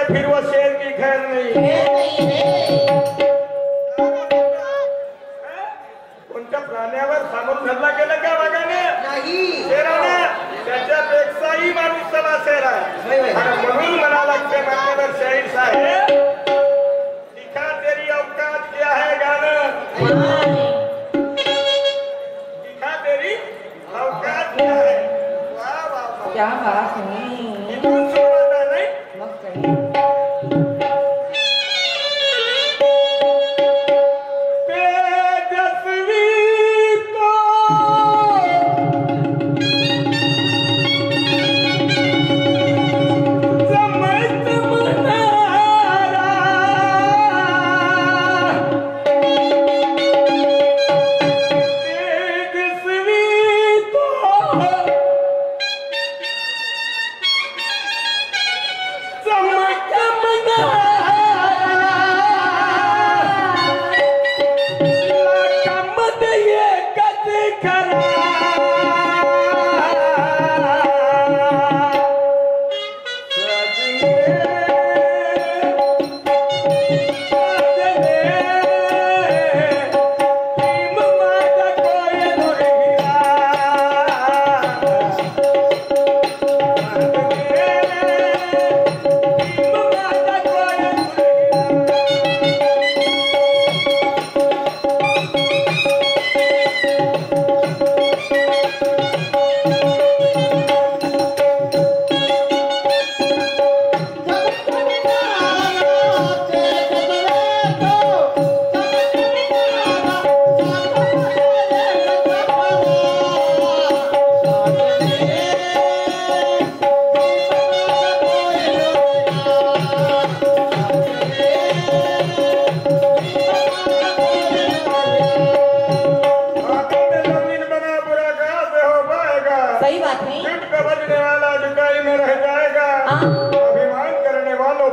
फिर वो शेर की खैर नहीं। कोणत्या प्राण्यावर सामोर धरला गेलं का वाघाने? नाही. शेराने त्याच्यापेक्षाही माणूस चला शेर आहे. आणि म्हणून म्हणा लागते मान्यवर शाहीर साहेब, दिखा तेरी औकात क्या है गाणं. दिखा तेरी औकात क्या है. वाह वाह क्या बात है. इथून सोडवता नाही. मग काय.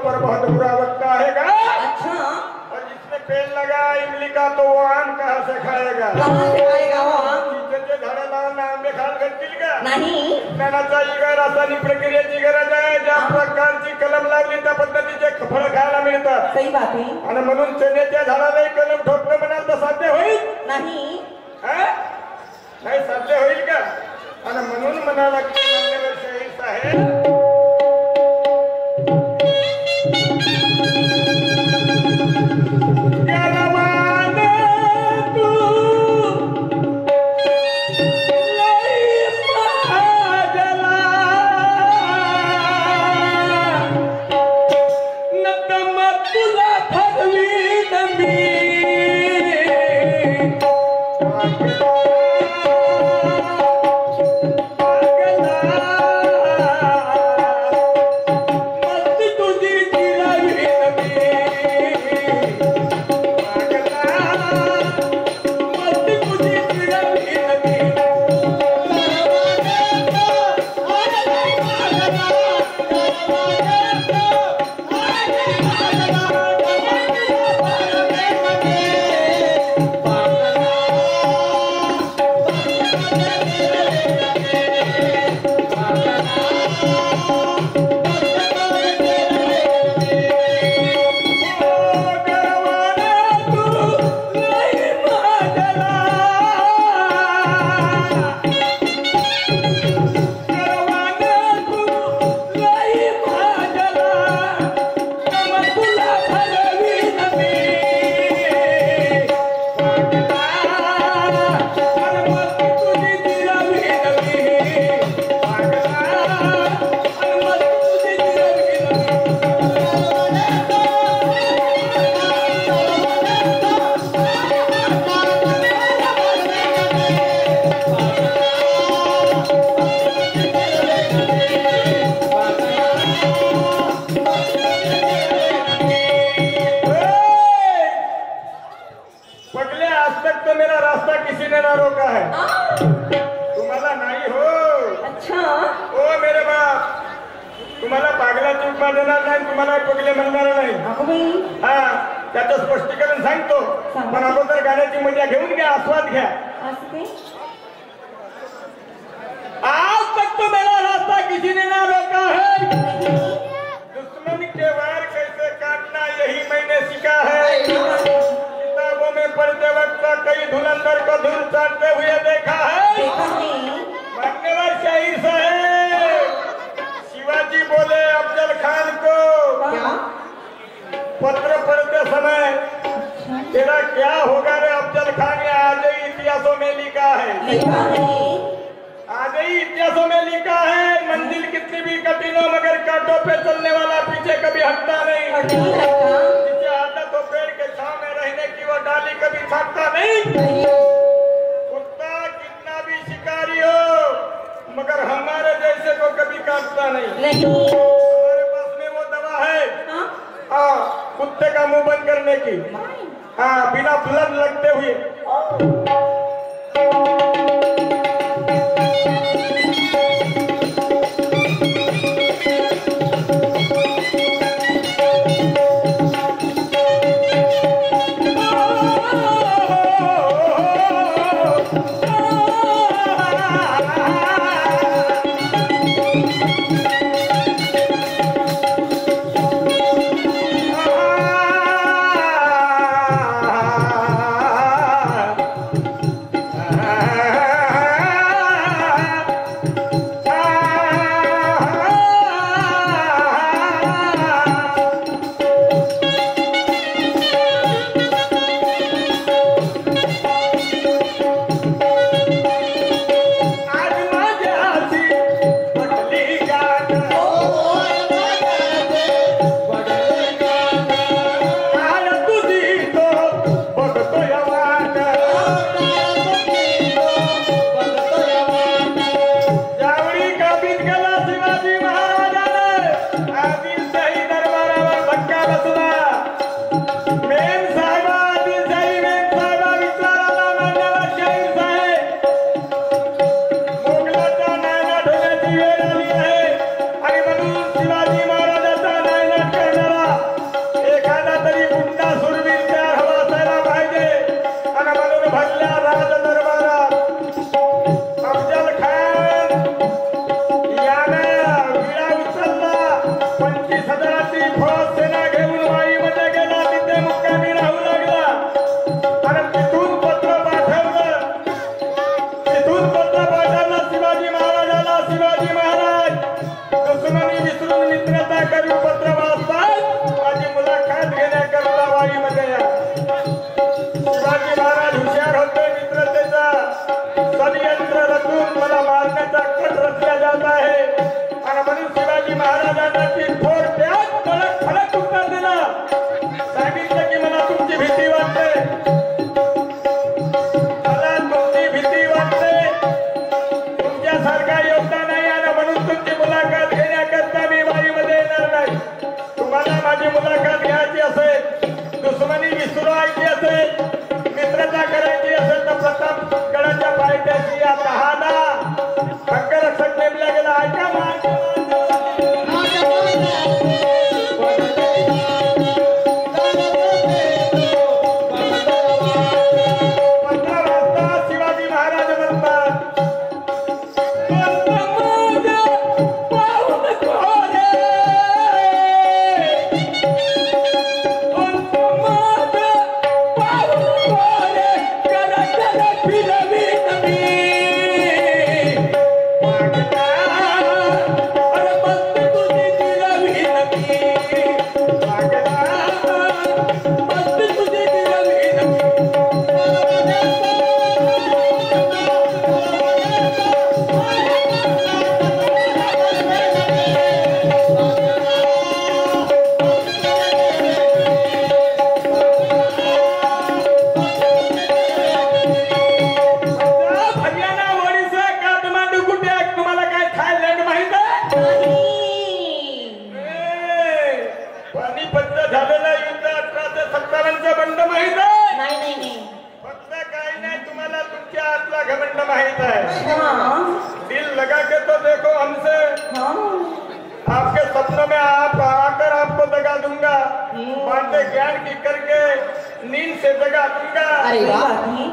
पर बहुत बुरा वक्त आएगा। अच्छा। और जिसने पेड़ लगा इमली का तो वो आम कहाँ से खाएगा? कहाँ से खाएगा वो आम? चीजेचे झाडं लावून आंबे खात घालतील का? नाही। ज्ञानाचा युग रासायनिक प्रक्रियेची गरज आहे। ज्या प्रकारची कलम लावली त्या पद्धतीचे फळ खायला मिळतात। सही बात आहे। आणि म्हणून चण्याच्या झाडाला कलम ठोकणं म्हणाल तर साध्य होईल? नाही। नाही साध्य होईल का? आणि म्हणून म्हणाला की मान्यवर शाहीर साहेब आज तक तो मेरा रास्ता किसी ने ना रोका है। दुश्मन के वार कई धुरंधर को धूल चढ़ते हुए देखा है। देखा नहीं। मान्यवर शाहिर साहब, शिवाजी बोले अफजल खान को क्या? पत्र पढ़ते समय, तेरा क्या होगा रे अफजल खान, ये आज ही इतिहासों में लिखा है। देखा नहीं। आज ही इतिहासों में लिखा है, मंजिल कितनी भी कठिन हो मगर कांटों पे चलने वाला पीछे कभी हटता नहीं। और नहीं हटता। जिसे आदत हो पेड़ के छांव में रहने की, वो डाली कभी छाटता नहीं। नहीं। कुत्ता कितना भी शिकारी हो मगर हमारे जैसे को कभी काटता नहीं। नहीं। हमारे पास में वो दवा है, हाँ? हाँ, कुत्ते का मुंह बंद करने की, हाँ, बिना ब्लड लगते हुए।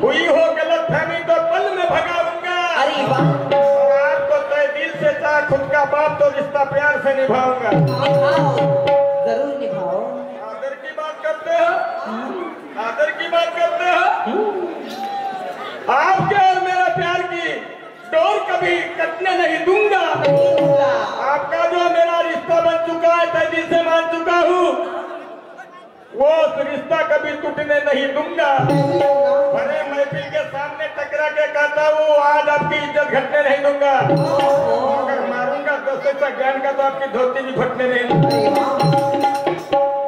हुई हो गलत फहमी तो पल में भगाऊंगा। अरे वाह। और आपको तय दिल से चाह खुद का बाप तो रिश्ता प्यार से निभाऊंगा। निभाओ, जरूर निभाओ। आदर की बात करते हो, आदर की बात करते हो। आपके और मेरे प्यार की डोर कभी कटने नहीं दूंगा। नहीं दूंगा। आपका जो मेरा रिश्ता बन चुका है, मैं दिल से मान चुका हूँ, वो रिश्ता कभी टूटने नहीं दूंगा। नहीं दूंगा। बड़े महफिल के सामने टकरा के कहता हूँ, आज आपकी इज्जत घटने नहीं दूंगा। अगर मारूंगा तो सच्चा ज्ञान का तो आपकी धोती भी फटने नहीं दूंगा। अरे वाह।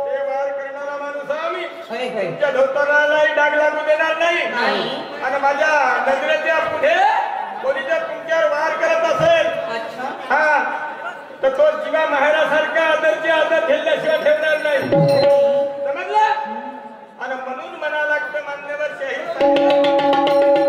ते वार करणारा माणूस आम्ही होय, होय. तुमच्या धोतरालाही डाग लागू देणार नाही नाही. आणि माझ्या नजरेच्या पुढे कोणी जर तुमच्यावर वार करत असेल, अच्छा. हा, तर तो जीवा महारासारखा आदरची आदर ठेवल्याशिवाय ठेवणार नाही. समजलं? आणि म्हणून म्हणा लागतं मान्यवर शाहीर साहेब,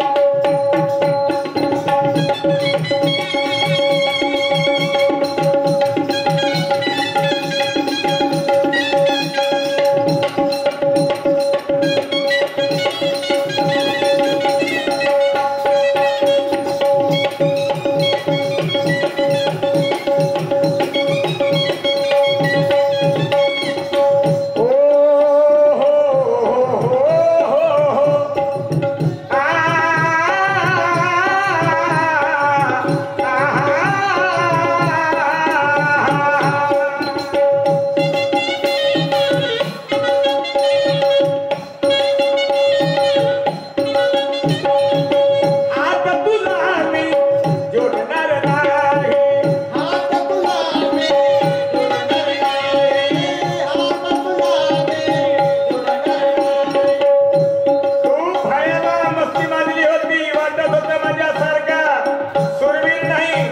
आता तुला मी जोडणार नाही. हात तुला मी जोडणार नाही. हात तुला मी जोडणार नाही. तू भयाला मस्ती माजली होती, वाटत होतं माझ्यासारखा सुरवीर नाही.